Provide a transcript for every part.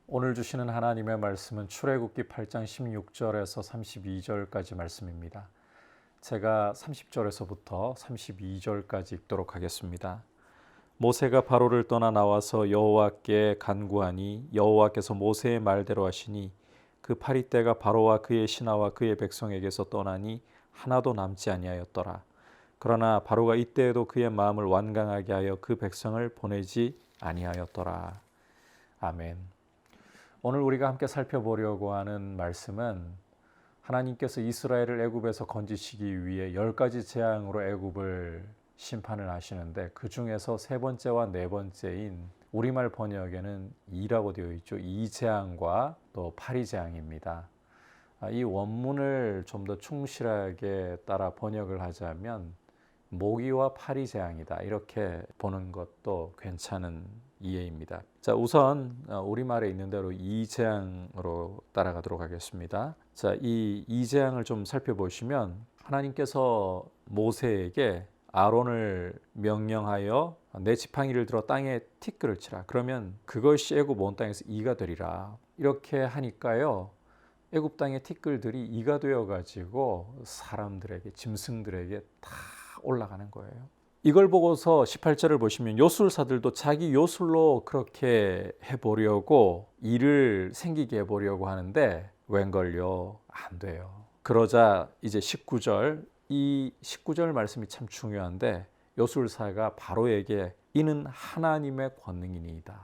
오늘 주시는 하나님의 말씀은 출애굽기 8장 16절에서 32절까지 말씀입니다. 제가 30절에서부터 32절까지 읽도록 하겠습니다. 모세가 바로를 떠나 나와서 여호와께 간구하니 여호와께서 모세의 말대로 하시니 그 파리떼가 바로와 그의 신하와 그의 백성에게서 떠나니 하나도 남지 아니하였더라. 그러나 바로가 이때에도 그의 마음을 완강하게 하여 그 백성을 보내지 아니하였더라. 아멘. 오늘 우리가 함께 살펴보려고 하는 말씀은 하나님께서 이스라엘을 애굽에서 건지시기 위해 10가지 재앙으로 애굽을 심판을 하시는데 그 중에서 세 번째와 네 번째인 우리말 번역에는 2라고 되어 있죠. 2재앙과 또 8재앙입니다. 이 원문을 좀 더 충실하게 따라 번역을 하자면 모기와 파리재앙이다 이렇게 보는 것도 괜찮은 이해입니다. 자, 우선 우리말에 있는 대로 이재앙으로 따라가도록 하겠습니다. 자, 이 이재앙을 좀 살펴보시면 하나님께서 모세에게 아론을 명령하여 내 지팡이를 들어 땅에 티끌을 치라. 그러면 그것이 애굽 온 땅에서 이가 되리라. 이렇게 하니까요. 애굽 땅의 티끌들이 이가 되어 가지고 사람들에게 짐승들에게 다 올라가는 거예요. 이걸 보고서 18절을 보시면 요술사들도 자기 요술로 그렇게 해보려고 일을 생기게 해보려고 하는데 웬걸요? 안 돼요. 그러자 이제 19절, 이 19절 말씀이 참 중요한데 요술사가 바로에게 이는 하나님의 권능이니이다.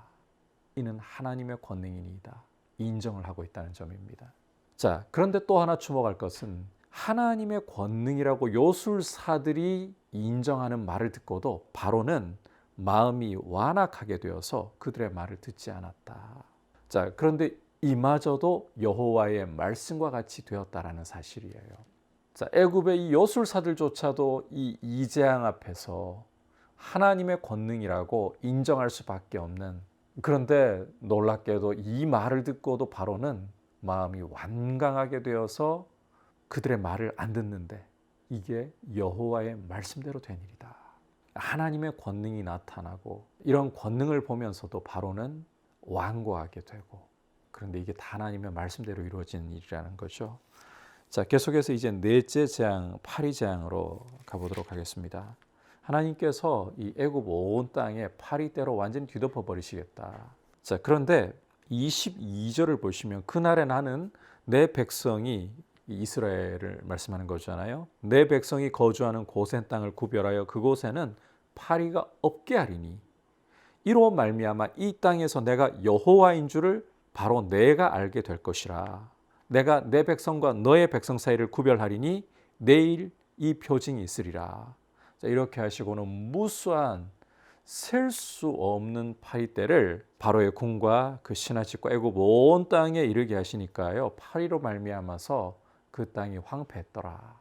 이는 하나님의 권능이니이다. 인정을 하고 있다는 점입니다. 자, 그런데 또 하나 주목할 것은 하나님의 권능이라고 요술사들이 인정하는 말을 듣고도 바로는 마음이 완악하게 되어서 그들의 말을 듣지 않았다. 자, 그런데 이마저도 여호와의 말씀과 같이 되었다라는 사실이에요. 자, 애굽의 이 요술사들조차도 이 이재앙 앞에서 하나님의 권능이라고 인정할 수밖에 없는, 그런데 놀랍게도 이 말을 듣고도 바로는 마음이 완강하게 되어서 그들의 말을 안 듣는데 이게 여호와의 말씀대로 된 일이다. 하나님의 권능이 나타나고 이런 권능을 보면서도 바로는 완고하게 되고, 그런데 이게 다 하나님의 말씀대로 이루어진 일이라는 거죠. 자, 계속해서 이제 넷째 재앙, 파리재앙으로 가보도록 하겠습니다. 하나님께서 이 애굽 온 땅에 파리떼로 완전히 뒤덮어 버리시겠다. 자, 그런데 22절을 보시면 그날에 나는 내 백성이, 이스라엘을 말씀하는 거잖아요. 내 백성이 거주하는 고센 땅을 구별하여 그곳에는 파리가 없게 하리니 이로 말미암아 이 땅에서 내가 여호와인 줄을 바로 내가 알게 될 것이라. 내가 내 백성과 너의 백성 사이를 구별하리니 내일 이 표징이 있으리라. 자, 이렇게 하시고는 무수한 셀 수 없는 파리떼를 바로의 궁과 그 신하집과 애굽 온 땅에 이르게 하시니까요. 파리로 말미암아서 그 땅이 황폐했더라.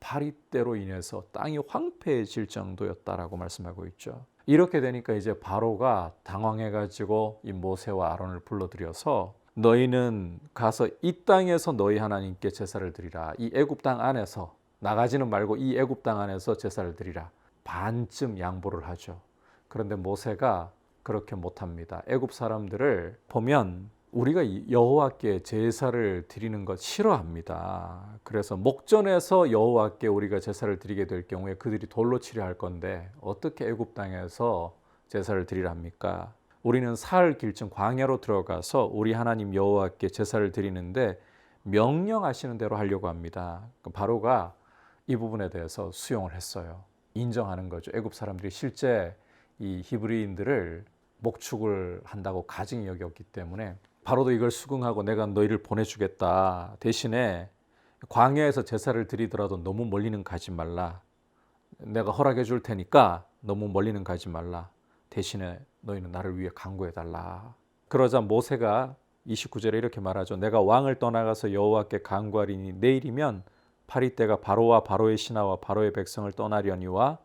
파리떼로 인해서 땅이 황폐해질 정도였다라고 말씀하고 있죠. 이렇게 되니까 이제 바로가 당황해가지고 이 모세와 아론을 불러들여서 너희는 가서 이 땅에서 너희 하나님께 제사를 드리라. 이 애굽 땅 안에서 나가지는 말고 이 애굽 땅 안에서 제사를 드리라. 반쯤 양보를 하죠. 그런데 모세가 그렇게 못합니다. 애굽 사람들을 보면 우리가 여호와께 제사를 드리는 것 싫어합니다. 그래서 목전에서 여호와께 우리가 제사를 드리게 될 경우에 그들이 돌로 치려 할 건데 어떻게 애굽 땅에서 제사를 드리라 합니까? 우리는 사흘 길쯤 광야로 들어가서 우리 하나님 여호와께 제사를 드리는데 명령하시는 대로 하려고 합니다. 바로가 이 부분에 대해서 수용을 했어요. 인정하는 거죠. 애굽 사람들이 실제 이 히브리인들을 목축을 한다고 가증히 여겼기 때문에 바로도 이걸 수긍하고 내가 너희를 보내주겠다. 대신에 광야에서 제사를 드리더라도 너무 멀리는 가지 말라. 내가 허락해 줄 테니까 너무 멀리는 가지 말라. 대신에 너희는 나를 위해 간구해 달라. 그러자 모세가 29절에 이렇게 말하죠. 내가 왕을 떠나가서 여호와께 간구하리니 내일이면 파리떼가 바로와 바로의 신하와 바로의 백성을 떠나려니와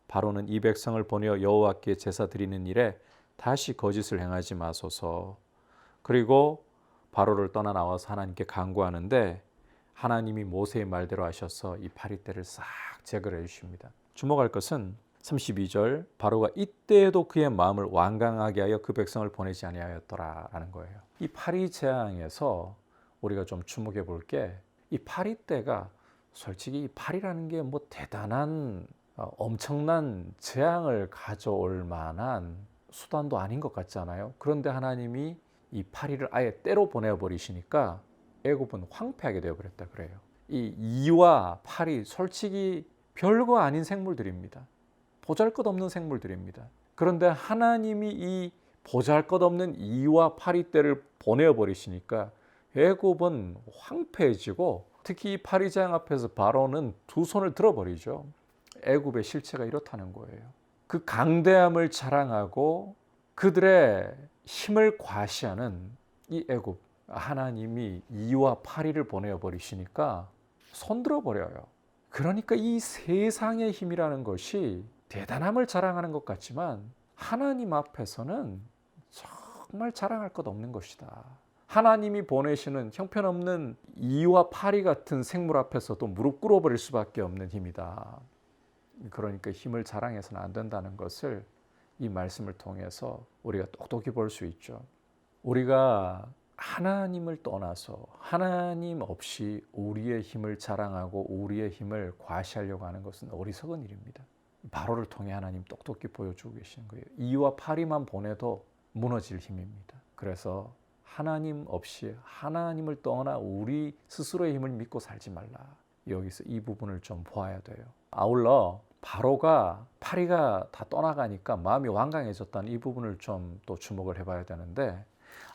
바로는 이 백성을 보내어 여호와께 제사 드리는 일에 다시 거짓을 행하지 마소서. 그리고 바로를 떠나 나와서 하나님께 간구하는데 하나님이 모세의 말대로 하셔서 이 파리떼를 싹 제거해 주십니다. 주목할 것은 32절 바로가 이때에도 그의 마음을 완강하게 하여 그 백성을 보내지 아니하였더라라는 거예요. 이 파리 재앙에서 우리가 좀 주목해 볼 게 이 파리 때가 솔직히 이 파리라는 게 뭐 대단한 엄청난 재앙을 가져올 만한 수단도 아닌 것 같잖아요. 그런데 하나님이 이 파리를 아예 때로 보내버리시니까 애굽은 황폐하게 되어버렸다 그래요. 이 이와 파리 솔직히 별거 아닌 생물들입니다. 보잘것없는 생물들입니다. 그런데 하나님이 이 보잘것없는 이와 파리 떼를 보내버리시니까 애굽은 황폐해지고 특히 이 파리 재앙 앞에서 바로는 두 손을 들어버리죠. 애굽의 실체가 이렇다는 거예요. 그 강대함을 자랑하고 그들의 힘을 과시하는 이 애굽, 하나님이 이와 파리를 보내버리시니까 손들어 버려요. 그러니까 이 세상의 힘이라는 것이 대단함을 자랑하는 것 같지만 하나님 앞에서는 정말 자랑할 것 없는 것이다. 하나님이 보내시는 형편없는 이와 파리 같은 생물 앞에서도 무릎 꿇어버릴 수밖에 없는 힘이다. 그러니까 힘을 자랑해서는 안 된다는 것을 이 말씀을 통해서 우리가 똑똑히 볼 수 있죠. 우리가 하나님을 떠나서 하나님 없이 우리의 힘을 자랑하고 우리의 힘을 과시하려고 하는 것은 어리석은 일입니다. 바로를 통해 하나님 똑똑히 보여주고 계시는 거예요. 이와 파리만 보내도 무너질 힘입니다. 그래서 하나님 없이 하나님을 떠나 우리 스스로의 힘을 믿고 살지 말라. 여기서 이 부분을 좀 보아야 돼요. 아울러 바로가 파리가 다 떠나가니까 마음이 완강해졌다는 이 부분을 좀 또 주목을 해봐야 되는데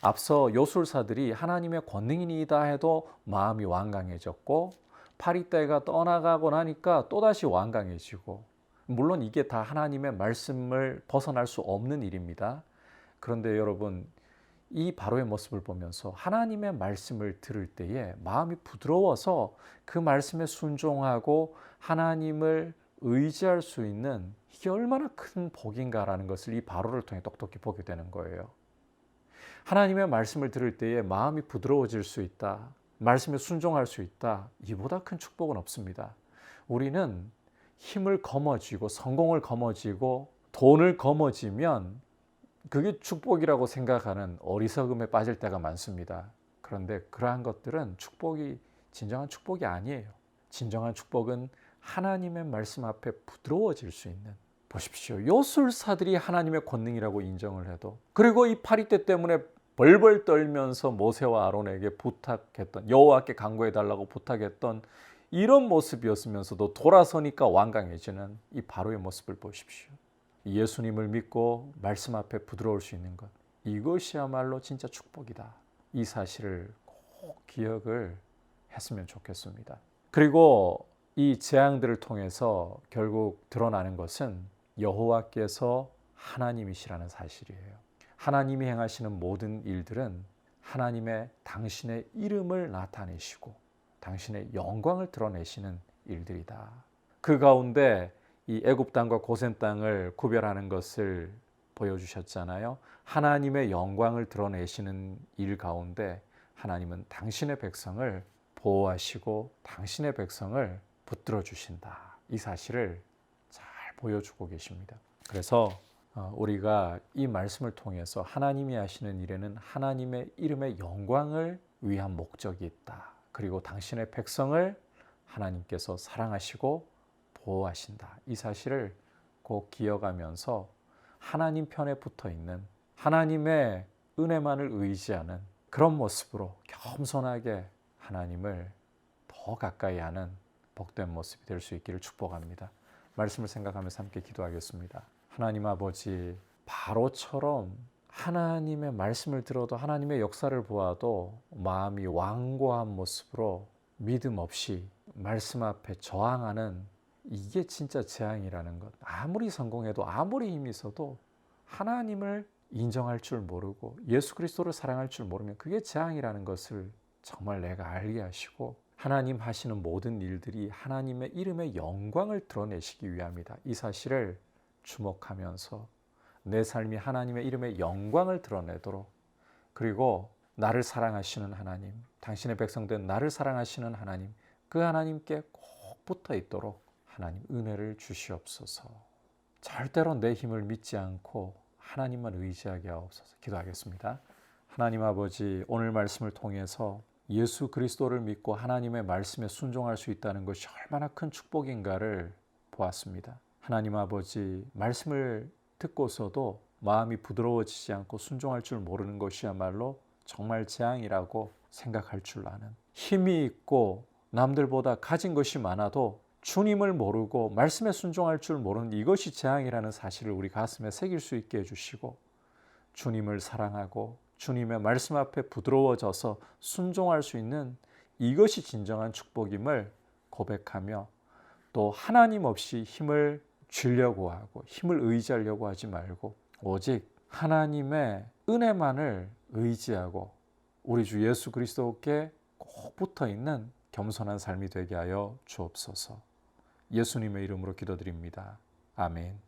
앞서 요술사들이 하나님의 권능이니다 해도 마음이 완강해졌고 파리 때가 떠나가고 나니까 또다시 완강해지고 물론 이게 다 하나님의 말씀을 벗어날 수 없는 일입니다. 그런데 여러분 이 바로의 모습을 보면서 하나님의 말씀을 들을 때에 마음이 부드러워서 그 말씀에 순종하고 하나님을 의지할 수 있는 이게 얼마나 큰 복인가라는 것을 이 바로를 통해 똑똑히 보게 되는 거예요. 하나님의 말씀을 들을 때에 마음이 부드러워질 수 있다. 말씀에 순종할 수 있다. 이보다 큰 축복은 없습니다. 우리는 힘을 거머쥐고 성공을 거머쥐고 돈을 거머쥐면 그게 축복이라고 생각하는 어리석음에 빠질 때가 많습니다. 그런데 그러한 것들은 진정한 축복이 아니에요. 진정한 축복은 하나님의 말씀 앞에 부드러워질 수 있는, 보십시오. 요술사들이 하나님의 권능이라고 인정을 해도, 그리고 이 파리떼 때문에 벌벌 떨면서 모세와 아론에게 부탁했던, 여호와께 간구해달라고 부탁했던 이런 모습이었으면서도 돌아서니까 완강해지는 이 바로의 모습을 보십시오. 예수님을 믿고 말씀 앞에 부드러울 수 있는 것, 이것이야말로 진짜 축복이다. 이 사실을 꼭 기억을 했으면 좋겠습니다. 그리고 이 재앙들을 통해서 결국 드러나는 것은 여호와께서 하나님이시라는 사실이에요. 하나님이 행하시는 모든 일들은 하나님의 당신의 이름을 나타내시고 당신의 영광을 드러내시는 일들이다. 그 가운데 이 애굽 땅과 고센 땅을 구별하는 것을 보여주셨잖아요. 하나님의 영광을 드러내시는 일 가운데 하나님은 당신의 백성을 보호하시고 당신의 백성을 붙들어 주신다. 이 사실을 잘 보여주고 계십니다. 그래서 우리가 이 말씀을 통해서 하나님이 하시는 일에는 하나님의 이름의 영광을 위한 목적이 있다. 그리고 당신의 백성을 하나님께서 사랑하시고 보호하신다. 이 사실을 꼭 기억하면서 하나님 편에 붙어 있는, 하나님의 은혜만을 의지하는 그런 모습으로 겸손하게 하나님을 더 가까이 하는 복된 모습이 될 수 있기를 축복합니다. 말씀을 생각하면서 함께 기도하겠습니다. 하나님 아버지, 바로처럼 하나님의 말씀을 들어도 하나님의 역사를 보아도 마음이 완고한 모습으로 믿음 없이 말씀 앞에 저항하는, 이게 진짜 재앙이라는 것. 아무리 성공해도 아무리 힘이 있어도 하나님을 인정할 줄 모르고 예수 그리스도를 사랑할 줄 모르면 그게 재앙이라는 것을 정말 내가 알게 하시고, 하나님 하시는 모든 일들이 하나님의 이름의 영광을 드러내시기 위함이다. 이 사실을 주목하면서 내 삶이 하나님의 이름의 영광을 드러내도록, 그리고 나를 사랑하시는 하나님, 당신의 백성된 나를 사랑하시는 하나님, 그 하나님께 꼭 붙어 있도록 하나님 은혜를 주시옵소서. 절대로 내 힘을 믿지 않고 하나님만 의지하게 하옵소서. 기도하겠습니다. 하나님 아버지, 오늘 말씀을 통해서 예수 그리스도를 믿고 하나님의 말씀에 순종할 수 있다는 것이 얼마나 큰 축복인가를 보았습니다. 하나님 아버지, 말씀을 듣고서도 마음이 부드러워지지 않고 순종할 줄 모르는 것이야말로 정말 재앙이라고 생각할 줄 아는, 힘이 있고 남들보다 가진 것이 많아도 주님을 모르고 말씀에 순종할 줄 모르는 이것이 재앙이라는 사실을 우리 가슴에 새길 수 있게 해주시고, 주님을 사랑하고 주님의 말씀 앞에 부드러워져서 순종할 수 있는 이것이 진정한 축복임을 고백하며, 또 하나님 없이 힘을 주려고 하고 힘을 의지하려고 하지 말고 오직 하나님의 은혜만을 의지하고 우리 주 예수 그리스도께 꼭 붙어 있는 겸손한 삶이 되게 하여 주옵소서. 예수님의 이름으로 기도드립니다. 아멘.